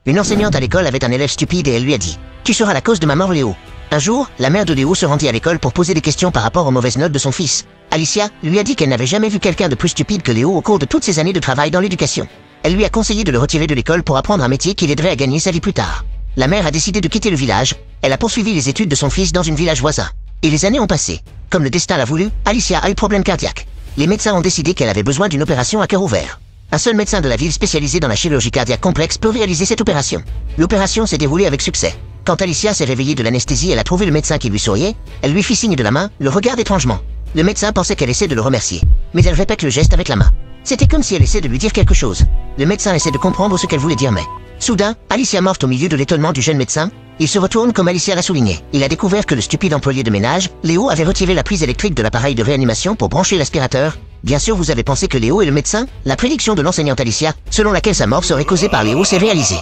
Une enseignante à l'école avait un élève stupide et elle lui a dit « Tu seras la cause de ma mort, Léo ». Un jour, la mère de Léo se rendit à l'école pour poser des questions par rapport aux mauvaises notes de son fils. Alicia lui a dit qu'elle n'avait jamais vu quelqu'un de plus stupide que Léo au cours de toutes ses années de travail dans l'éducation. Elle lui a conseillé de le retirer de l'école pour apprendre un métier qui l'aiderait à gagner sa vie plus tard. La mère a décidé de quitter le village. Elle a poursuivi les études de son fils dans un village voisin. Et les années ont passé. Comme le destin l'a voulu, Alicia a eu problème cardiaque. Les médecins ont décidé qu'elle avait besoin d'une opération à cœur ouvert. Un seul médecin de la ville spécialisé dans la chirurgie cardiaque complexe peut réaliser cette opération. L'opération s'est déroulée avec succès. Quand Alicia s'est réveillée de l'anesthésie, elle a trouvé le médecin qui lui souriait. Elle lui fit signe de la main, le regarde étrangement. Le médecin pensait qu'elle essaie de le remercier. Mais elle répète le geste avec la main. C'était comme si elle essaie de lui dire quelque chose. Le médecin essaie de comprendre ce qu'elle voulait dire mais... Soudain, Alicia morte au milieu de l'étonnement du jeune médecin. Il se retourne comme Alicia l'a souligné. Il a découvert que le stupide employé de ménage, Léo, avait retiré la prise électrique de l'appareil de réanimation pour brancher l'aspirateur. Bien sûr, vous avez pensé que Léo est le médecin. La prédiction de l'enseignante Alicia, selon laquelle sa mort serait causée par Léo, s'est réalisée.